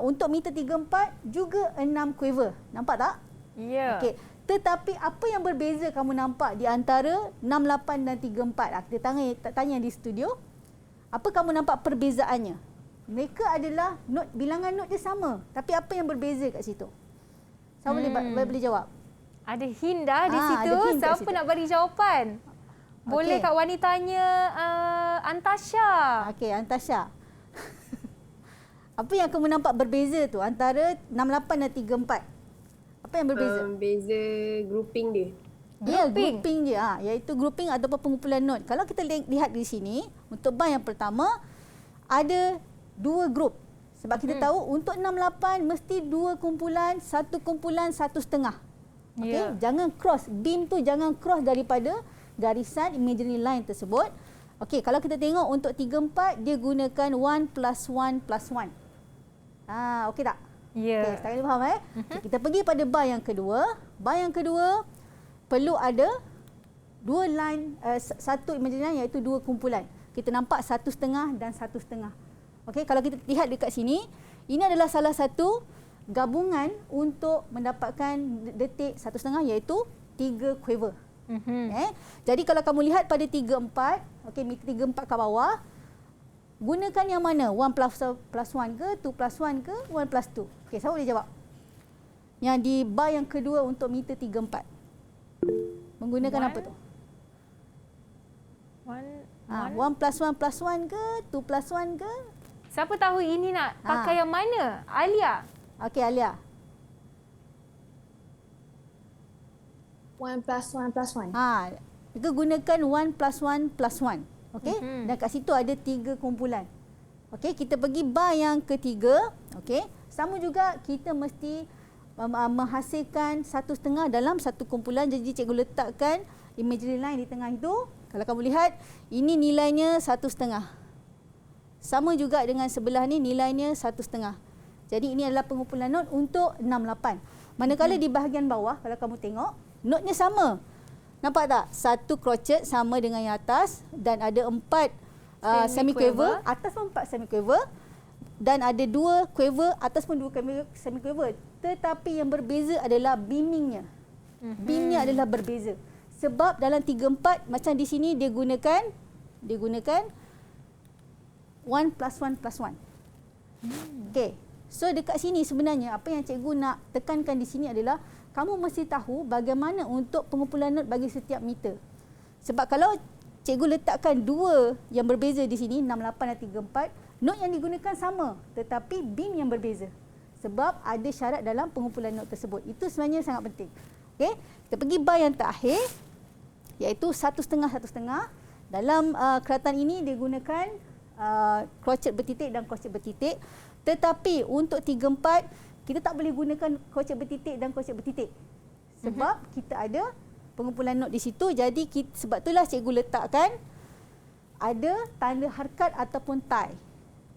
Untuk meter 34 juga 6 quiver. Nampak tak? Ya. Yeah. Okey. Tetapi apa yang berbeza kamu nampak di antara 68 dan 34? Kita tanya di studio. Apa kamu nampak perbezaannya? Mereka adalah not, bilangan not dia sama. Tapi apa yang berbeza kat situ? Siapa boleh jawab? Ada hint dah di situ. Siapa nak bagi jawapan? Boleh Kak Wani tanya Antasha. Okey, Antasha. Apa yang kamu nampak berbeza tu antara 68 dan 34? Apa yang berbeza? Beza grouping dia. Ya, grouping dia. Iaitu grouping ataupun pengumpulan not. Kalau kita lihat di sini, untuk bar yang pertama, ada 2 grup. Sebab kita tahu untuk 68 mesti 2 kumpulan, 1 kumpulan, 1.5. Okey, jangan cross. Beam tu jangan cross daripada garisan imaginary line tersebut. Okey, kalau kita tengok untuk 34, dia gunakan 1 plus 1 plus 1. Okey tak? Ya. Okay, sekarang ni faham Okay, kita pergi pada bar yang kedua. Bar yang kedua perlu ada 2 line, satu imaginary line iaitu 2 kumpulan. Kita nampak 1.5 dan 1.5. Okey, kalau kita lihat dekat sini, ini adalah salah satu gabungan untuk mendapatkan detik 1.5 iaitu 3 quiver. Jadi kalau kamu lihat pada 34, okey, meter 34 kat bawah, gunakan yang mana? 1 plus 1 ke, 2 plus 1 ke, 1 plus 2? Okey, siapa boleh jawab? Yang di bar yang kedua untuk meter 34. Menggunakan apa tu? 1 plus 1 plus 1 ke, 2 plus 1 ke? Siapa tahu ini nak pakai yang mana? Alia. Okey, Alia. 1 plus 1 plus 1. Kita gunakan 1 plus 1 plus 1. Okey, dan kat situ ada 3 kumpulan. Okey, kita pergi bar yang ketiga. Okey, sama juga kita mesti menghasilkan 1.5 dalam satu kumpulan. Jadi cikgu letakkan imaginary line di tengah itu. Kalau kamu lihat, ini nilainya 1.5. Sama juga dengan sebelah ni nilainya 1.5. Jadi ini adalah pengumpulan not untuk 68. Manakala di bahagian bawah, kalau kamu tengok, notnya sama. Nampak tak? Satu crochet sama dengan yang atas dan ada 4 semi-quiver. Atas pun 4 semi-quiver. Dan ada 2 quiver, atas pun 2 semi-quiver. Tetapi yang berbeza adalah beamingnya. Beamnya adalah berbeza. Sebab dalam 34, macam di sini dia gunakan 1 plus 1 plus 1. Okey. So dekat sini sebenarnya apa yang cikgu nak tekankan di sini adalah kamu mesti tahu bagaimana untuk pengumpulan not bagi setiap meter. Sebab kalau cikgu letakkan 2 yang berbeza di sini, 68 dan 34, not yang digunakan sama tetapi beam yang berbeza. Sebab ada syarat dalam pengumpulan not tersebut. Itu sebenarnya sangat penting. Okey, kita pergi bar yang terakhir iaitu 1.5. Dalam keratan ini dia gunakan crochet bertitik dan crochet bertitik. Tetapi untuk 34 kita tak boleh gunakan crochet bertitik dan crochet bertitik. Sebab kita ada pengumpulan not di situ. Jadi sebab itulah cikgu letakkan ada tanda harkat ataupun tie.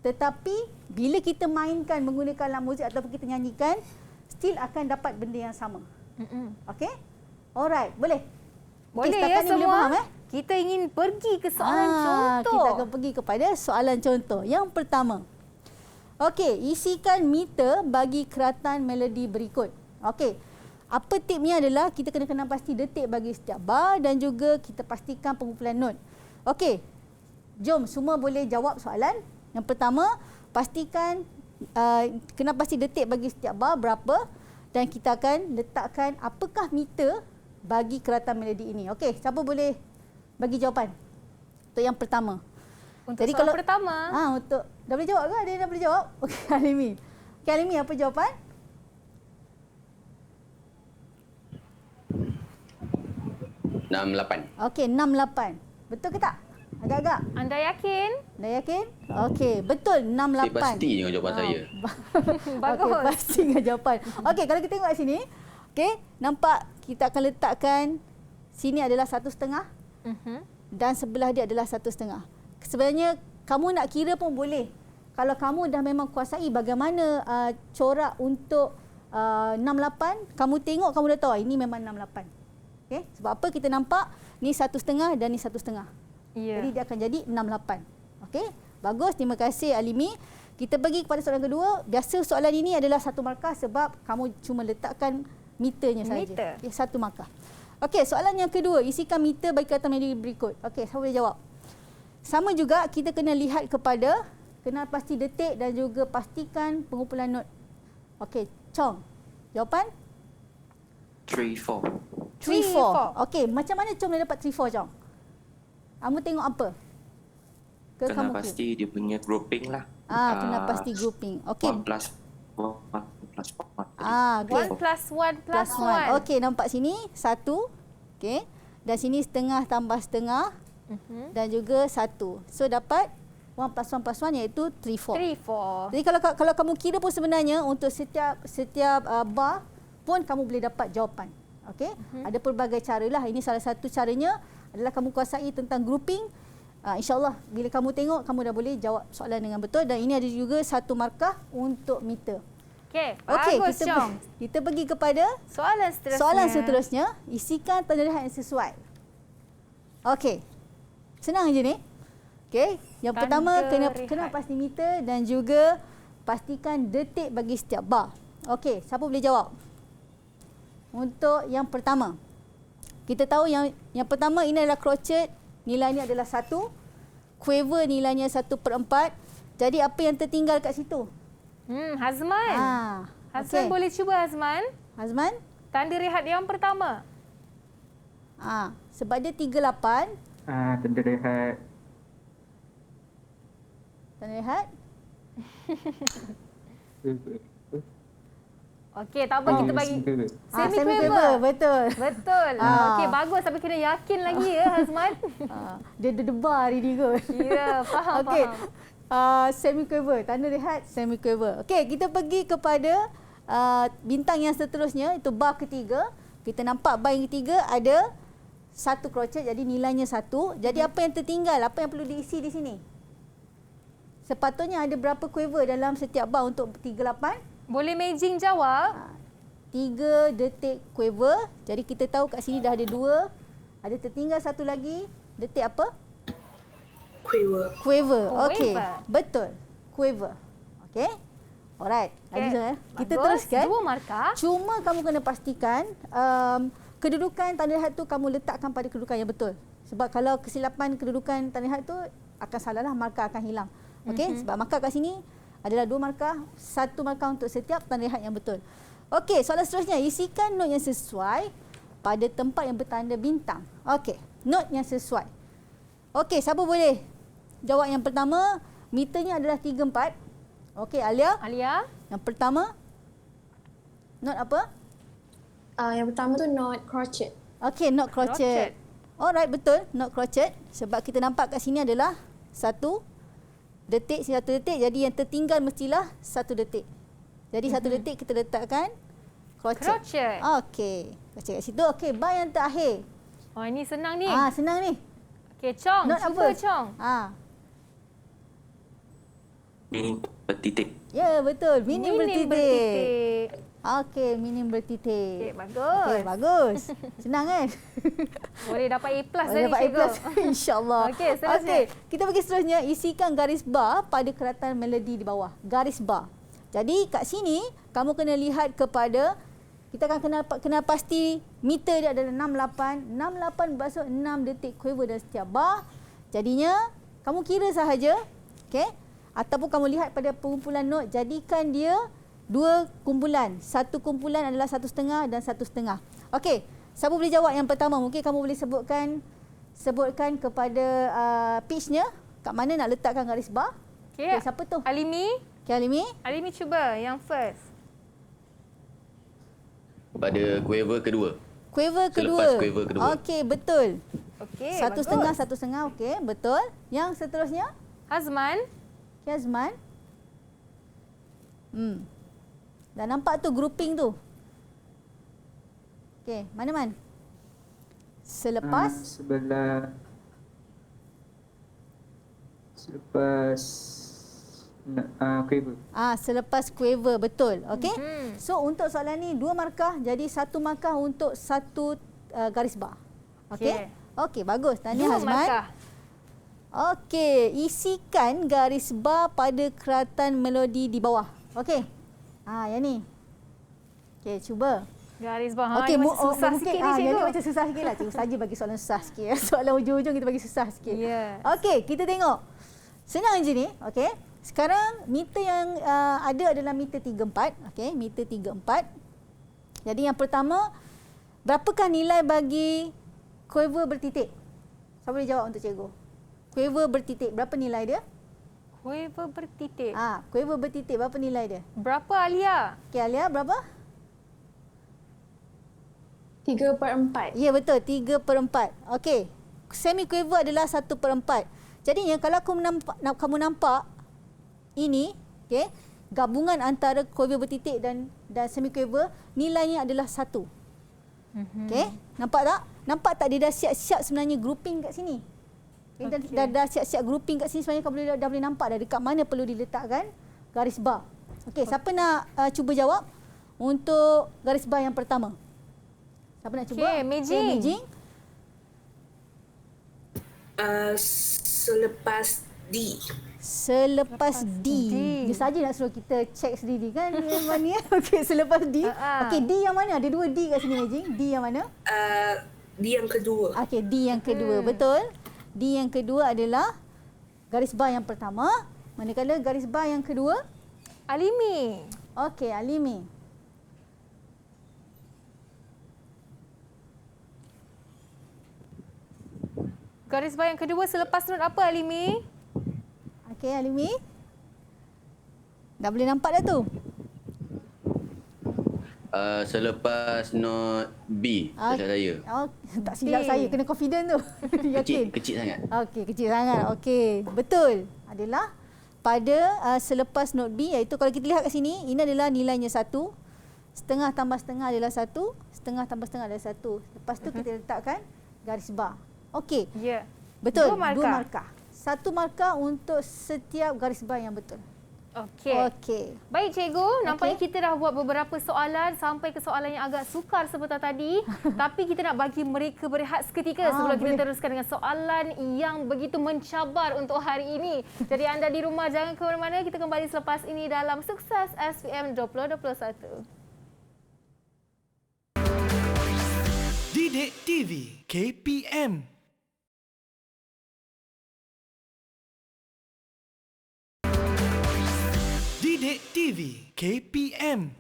Tetapi bila kita mainkan menggunakan alat muzik ataupun kita nyanyikan, still akan dapat benda yang sama. Okey? Alright, boleh? Boleh ya semua. Boleh faham, Kita ingin pergi ke soalan contoh. Kita akan pergi kepada soalan contoh. Yang pertama. Okey, isikan meter bagi keratan melodi berikut. Okey. Apa tipnya adalah kita kena pasti detik bagi setiap bar dan juga kita pastikan pengumpulan not. Okey. Jom semua boleh jawab soalan. Yang pertama, pastikan kena pasti detik bagi setiap bar berapa dan kita akan letakkan apakah meter bagi keratan melodi ini. Okey, siapa boleh bagi jawapan? Untuk yang pertama. Untuk jadi soalan pertama. Untuk dah boleh jawab ke? Ada yang dah boleh jawab? Okey, Halimi. Okey, Halimi, apa jawapan? Okey, 68. Betul ke tak? Agak-agak. Anda yakin? Anda yakin? Okey, betul 68. Saya pasti dengan jawapan saya. Bagus. Okay, pasti dengan jawapan. Okey, kalau kita tengok kat sini, okey, nampak kita akan letakkan sini adalah 1.5 dan sebelah dia adalah 1.5. Sebenarnya kamu nak kira pun boleh. Kalau kamu dah memang kuasai bagaimana corak untuk 68, kamu tengok kamu dah tahu ini memang 68. Okey, sebab apa kita nampak ni 1.5 dan ni 1.5. Yeah. Jadi dia akan jadi 68. Okey, bagus. Terima kasih Alimi. Kita pergi kepada soalan kedua. Biasa soalan ini adalah 1 markah sebab kamu cuma letakkan meternya saja. Okay, 1 markah. Okey, soalan yang kedua, isikan meter bagi keratan melodi berikut. Okey, siapa boleh jawab? Sama juga kita kena lihat kepada kena pasti detik dan juga pastikan pengumpulan not. Okey, Chong. Jawapan? 3-4. 3-4. Okey, macam mana Chong boleh dapat 3-4, Chong? Kamu tengok apa? Kena pasti dia punya grouping lah. Kena pasti grouping. Okey. 1 plus 1 plus 1. Okay. 1 plus 1 plus 1. Okey, nampak sini 1. Okey. Dan sini setengah tambah setengah. Dan juga 1. So dapat 1 plus 1 plus 1 iaitu 3-4. Jadi kalau kamu kira pun sebenarnya untuk setiap bar pun kamu boleh dapat jawapan. Okey. Ada pelbagai cara lah. Ini salah satu caranya adalah kamu kuasai tentang grouping. InsyaAllah bila kamu tengok, kamu dah boleh jawab soalan dengan betul. Dan ini ada juga 1 markah untuk meter. Okey, bagus, kita pergi kepada soalan seterusnya. Isikan tanda rehat yang sesuai. Okey, senang je ni. Okey, yang pertama kena pasti meter dan juga pastikan detik bagi setiap bar. Okey, siapa boleh jawab? Untuk yang pertama, kita tahu yang pertama ini adalah crochet, nilainya adalah 1. Quiver nilainya 1/4. Jadi apa yang tertinggal kat situ? Hazman. Hazman boleh cuba, Hazman. Hazman? Tanda rehat yang pertama. Sebab dia 38. Tanda rehat. Tanda rehat? Okey, tak apa, kita bagi semi-quiver. Betul. Okey, bagus, tapi kena yakin lagi ya, Hazman. Dia debar hari ni kot. Ya, faham. Okey. Semi-quiver, tanda rehat semi-quiver. Okey, kita pergi kepada bintang yang seterusnya, itu bar ketiga. Kita nampak bar yang ketiga ada 1 crochet, jadi nilainya 1. Jadi apa yang tertinggal? Apa yang perlu diisi di sini? Sepatutnya ada berapa quiver dalam setiap bar untuk 38? Boleh Meijing jawab? 3 detik quiver. Jadi kita tahu kat sini dah ada 2. Ada tertinggal 1 lagi. Detik apa? Quiver. Okey. Betul. Quiver. Okey. Alright. Kita teruskan. 2 markah. Cuma kamu kena pastikan kedudukan tanda rehat tu kamu letakkan pada kedudukan yang betul. Sebab kalau kesilapan kedudukan tanda rehat tu akan salah lah, markah akan hilang. Okey, sebab markah kat sini adalah 2 markah, 1 markah untuk setiap tanda rehat yang betul. Okey, soalan seterusnya, isikan not yang sesuai pada tempat yang bertanda bintang. Okey, not yang sesuai. Okey, siapa boleh jawab yang pertama? Meternya adalah 3/4. Okey, Alia. Yang pertama, not apa? Yang pertama tu not crochet. Okey, not crochet. Alright, betul, not crochet. Sebab kita nampak kat sini adalah 1 detik, 1 detik. Jadi yang tertinggal mestilah 1 detik. Jadi 1 detik kita letakkan crochet. Okey, crochet kat situ. Okey, bar yang terakhir. Oh, ini senang ni. Senang ni. Okey, Chong, cuba Chong. Minim bertitik. Ya, betul. Minim bertitik. Okey, minim bertitik. Okey, bagus. Okey, bagus. Senang kan? Boleh dapat A+ dari cikgu. InsyaAllah. Okey, seterusnya. Okey, kita pergi seterusnya. Isikan garis bar pada keratan melodi di bawah. Garis bar. Jadi kat sini kamu kena lihat kepada, kita akan kena pasti meter dia adalah 68. 68 bermaksud 6 detik quiver dalam setiap bar. Jadinya kamu kira sahaja. Okey. ataupun kamu lihat pada kumpulan not, jadikan dia 2 kumpulan. Satu kumpulan adalah 1,5 dan 1,5. Okey, siapa boleh jawab yang pertama? Mungkin kamu boleh sebutkan kepada pitch-nya kat mana nak letakkan garis bar. Okey, siapa tu? Alimi. Okey, Alimi. Alimi cuba yang first. Pada quiver kedua. Quiver kedua. Selepas quiver kedua. Okey, betul. Okey, 1,5, 1,5. Okey, betul. Yang seterusnya? Hazman. Okay, Hazman. Dah nampak tu grouping tu. Okey, mana Man? Selepas quiver. Selepas quiver, betul. Okey. So untuk soalan ni 2 markah, jadi 1 markah untuk 1 garis bar. Okey. Okey, bagus. Tahniah Hazman. Okey, isikan garis bar pada keratan melodi di bawah. Okey. Yang ni. Okey, cuba. Garis bar. Okey, susah mungkin sikit ni cikgu. Yang ni macam susah sikit lah. Cikgu saja bagi soalan susah sikit. Soalan ujung-ujung kita bagi susah sikit. Yes. Okey, kita tengok. Senang je ni. Okey. Sekarang meter yang ada adalah meter 3/4. Okey, meter 3/4. Jadi yang pertama, berapakah nilai bagi quiver bertitik? Siapa boleh jawab untuk cikgu? Quiver bertitik, berapa nilai dia? Quiver bertitik. Quiver bertitik, berapa nilai dia? Berapa Alia? Okey, Alia berapa? 3/4. Ya, betul. 3/4. Okey. Semi quiver adalah 1/4. Jadinya kalau kamu nampak ini, okey, gabungan antara quiver bertitik dan semi quiver, nilainya adalah 1. Okey, nampak tak? Nampak tak dia dah siap-siap sebenarnya grouping kat sini. Okay. Dah siap-siap grouping kat sini, sebenarnya kamu dah boleh nampak dah dekat mana perlu diletakkan garis bar. Okey, siapa nak cuba jawab untuk garis bar yang pertama? Siapa nak cuba? Okey, Mijing. Selepas D. Selepas D. Dia saja nak suruh kita check sendiri kan memang ni. Okey, selepas D. Okey, D yang mana? Ada 2 D kat sini, Mijing. D yang mana? D yang kedua. Okey, D yang kedua. Betul. D yang kedua adalah garis bar yang pertama. Manakala garis bar yang kedua? Alimi. Okey, Alimi. Garis bar yang kedua selepas not apa Alimi? Okey, Alimi. Dah boleh nampak dah tu? Selepas not B, silap saya. Tak silap saya, kena confident tu. Yakin? Kecil sangat. Okey, kecil sangat. Okey, betul. Adalah pada selepas not B, iaitu kalau kita lihat kat sini, ini adalah nilainya 1. Setengah tambah setengah adalah 1. Setengah tambah setengah adalah 1. Lepas tu kita letakkan garis bar. Okey. Ya. Betul. 2 markah. 1 markah untuk setiap garis bar yang betul. Okey. Baik cikgu, nampaknya kita dah buat beberapa soalan sampai ke soalan yang agak sukar seperti tadi. Tapi kita nak bagi mereka berehat seketika sebelum kita teruskan dengan soalan yang begitu mencabar untuk hari ini. Jadi anda di rumah jangan ke mana-mana, kita kembali selepas ini dalam Sukses SPM 2021. Didik TV KPM. Didik TV KPM.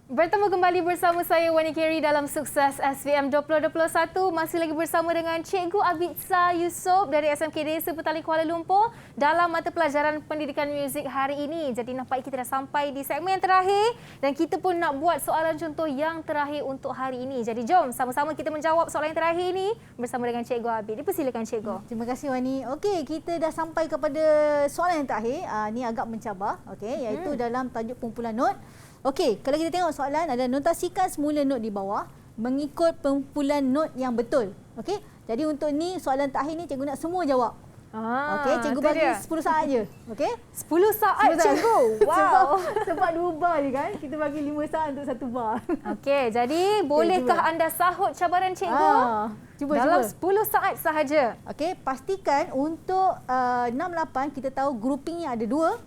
Bertemu kembali bersama saya Wani Kerry dalam Sukses SPM 2021. Masih lagi bersama dengan Cikgu Abitsa Yusof dari SMK Desa Petaling Kuala Lumpur dalam mata pelajaran pendidikan muzik hari ini. Jadi nampaknya kita dah sampai di segmen yang terakhir dan kita pun nak buat soalan contoh yang terakhir untuk hari ini. Jadi jom sama-sama kita menjawab soalan yang terakhir ini bersama dengan Cikgu Abid. Dipersilakan Cikgu. Terima kasih Wani. Okey, kita dah sampai kepada soalan yang terakhir. Ni agak mencabar, okey, iaitu dalam tajuk pengumpulan not. Okey, kalau kita tengok soalan ada notasikan semula not di bawah mengikut pengumpulan not yang betul. Okey, jadi untuk ni soalan terakhir ni cikgu nak semua jawab. Okey, cikgu bagi 10 saat je. Okey? 10 saat cikgu. Wow. Sebab 2 bar je kan. Kita bagi 5 saat untuk 1 bar. Okey, jadi bolehkah anda sahut cabaran cikgu? Cuba dalam 10 saat sahaja. Okey, pastikan untuk 6-8 kita tahu groupingnya ada 2.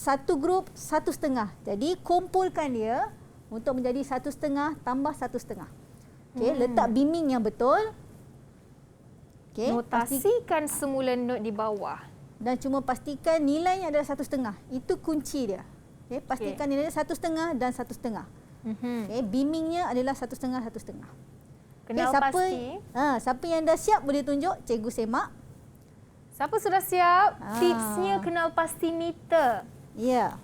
Satu grup 1,5. Jadi kumpulkan dia untuk menjadi 1,5 tambah 1,5. Okey, letak bimbing yang betul. Okay, notasikan semula not di bawah. dan cuma pastikan nilainya adalah 1.5. Itu kunci dia. Okay, pastikan nilainya 1.5 dan 1.5. Okay, beamingnya adalah 1.5, 1.5. Kenal pasti. Siapa yang dah siap boleh tunjuk, cikgu semak. Siapa sudah siap? Tipsnya kenal pasti meter. Ya.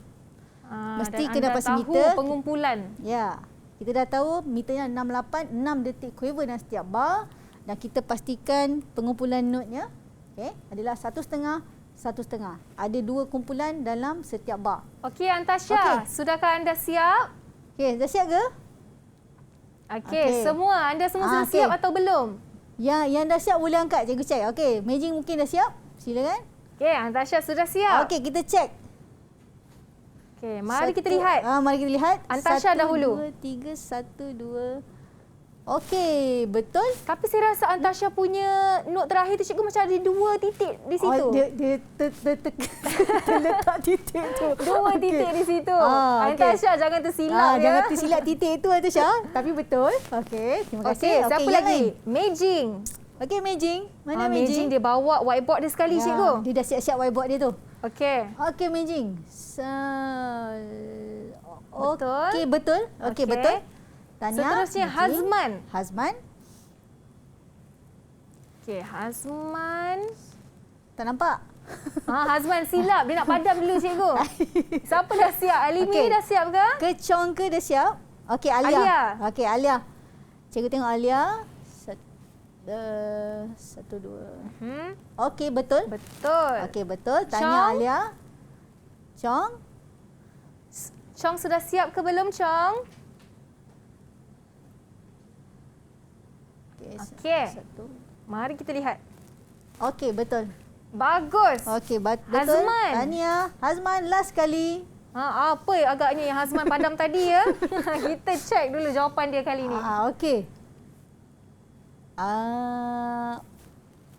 Mesti dan kena anda pasti tahu meter. Pengumpulan. Ya. Kita dah tahu meternya 6 detik quiver dalam setiap bar, dan kita pastikan pengumpulan notnya adalah 1.5, 1.5. Ada 2 kumpulan dalam setiap bar. Okey, Antasha, sudahkah anda siap? Okey, dah siap ke? Okey, anda semua sudah siap atau belum? Yang dah siap boleh angkat, cikgu cek. Okey, Maging mungkin dah siap. Silakan. Okey, Antasha sudah siap. Okey, kita cek. Okey, mari kita lihat. Mari kita lihat. Antasha dahulu. 1, 2, 3, 1, 2. Okey, betul. Tapi saya rasa Antasha punya note terakhir tu cikgu macam ada 2 titik di situ. Dia terletak titik tu. 2 titik di situ. Antasha jangan tersilap ya. Jangan tersilap titik tu Antasha. Tapi betul. Okey, terima kasih. Okey, siapa lagi? Maging. Okey, Maging. Mana Maging? Dia bawa whiteboard dia sekali, cikgu. Dia dah siap-siap whiteboard dia tu. Okey. Okey, Maging. Betul. Okey, betul. Okey, betul. Tanya. Seterusnya Hazman. Hazman. Okey, Hazman. Tak nampak? Hazman silap. Dia nak padam dulu, cikgu. Siapa dah siap? Alimi dah siap ke? Kecong ke dah siap? Okey, Alia. Okey, Alia. Cikgu tengok Alia. 1, 2. Okey, betul. Betul. Okey, betul. Tanya Alia. Chong. Chong sudah siap ke belum, Chong? Okey. Mari kita lihat. Okey, betul. Bagus. Okey, betul. Hazman. Tania. Hazman last kali. Apa agaknya yang Hazman padam tadi ya? Kita cek dulu jawapan dia kali ni. Okey.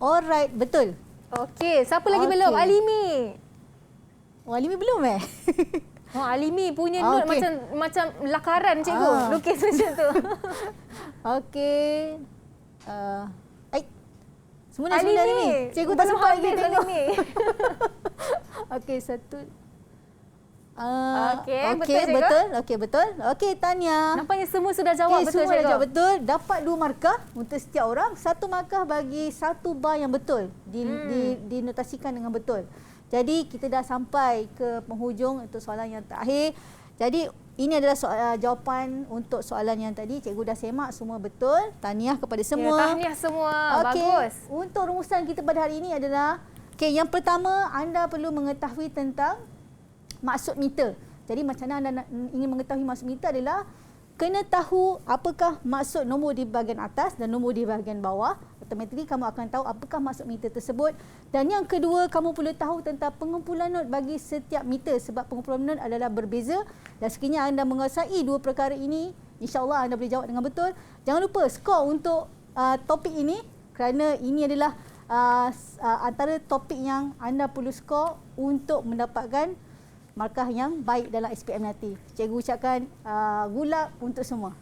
Alright, betul. Okey, siapa lagi belum? Alimi. Alimi belum Alimi punya note macam lakaran, cikgu. Lukis macam tu. Okey. Semua Alimi. Cikgu tak sempat lagi tengok. Okey, 1. Okey, betul. Okey, betul. Okey, Tania. Nampaknya semua sudah jawab betul, semua dah jawab betul. Dapat 2 markah untuk setiap orang. 1 markah bagi 1 bar yang betul. Dinotasikan dengan betul. Jadi, kita dah sampai ke penghujung untuk soalan yang terakhir. Jadi, ini adalah jawapan untuk soalan yang tadi. Cikgu dah semak semua betul. Tahniah kepada semua. Tahniah semua. Bagus. Untuk rumusan kita pada hari ini adalah, yang pertama, anda perlu mengetahui tentang maksud meter. Jadi macam mana anda ingin mengetahui maksud meter adalah kena tahu apakah maksud nombor di bahagian atas dan nombor di bahagian bawah. Automatically kamu akan tahu apakah maksud meter tersebut. Dan yang kedua, kamu perlu tahu tentang pengumpulan not bagi setiap meter sebab pengumpulan not adalah berbeza. Dan sekiranya anda menguasai 2 perkara ini, insya-Allah anda boleh jawab dengan betul. Jangan lupa skor untuk topik ini kerana ini adalah antara topik yang anda perlu skor untuk mendapatkan markah yang baik dalam SPM nanti. Cikgu ucapkan good luck untuk semua.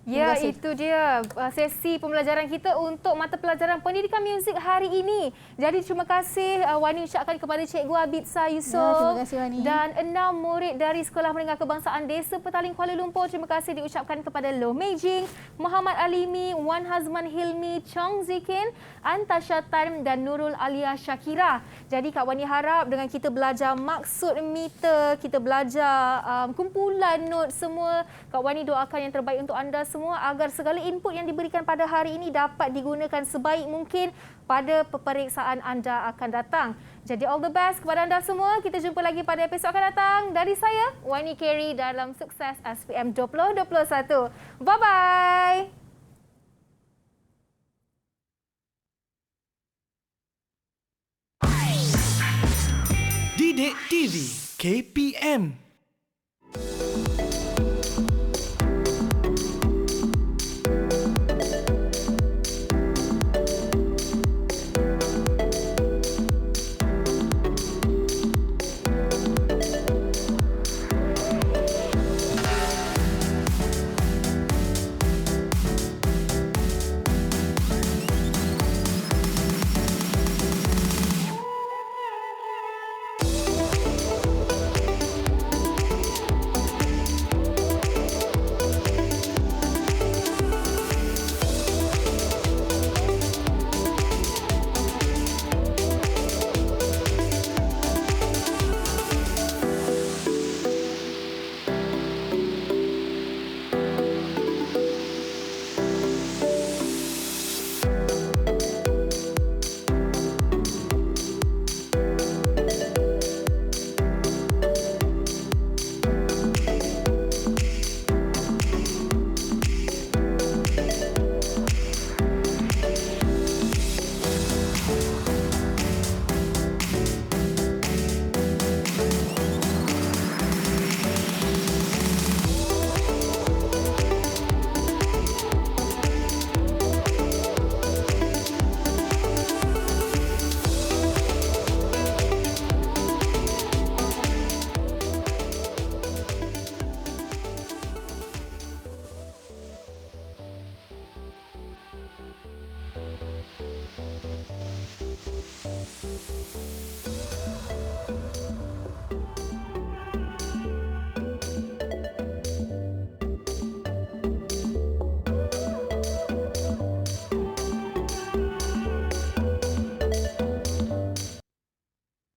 Ya, itu dia sesi pembelajaran kita untuk mata pelajaran pendidikan muzik hari ini. Jadi terima kasih Wani ucapkan kepada Cikgu Abidsa Yusof. Terima kasih Wani. Dan 6 murid dari Sekolah Menengah Kebangsaan Desa Petaling Kuala Lumpur. Terima kasih diucapkan kepada Loh Maging, Muhammad Alimi, Wan Hazman Hilmi, Chong Zikin, Antasha Tan dan Nurul Alia Syakira. Jadi Kak Wani harap dengan kita belajar maksud meter, kita belajar kumpulan not semua, Kak Wani doakan yang terbaik untuk anda semua agar segala input yang diberikan pada hari ini dapat digunakan sebaik mungkin pada peperiksaan anda akan datang. Jadi all the best kepada anda semua. Kita jumpa lagi pada episod akan datang. Dari saya, Wani Carey dalam Sukses SPM 2021. Bye-bye! Didik TV KPM.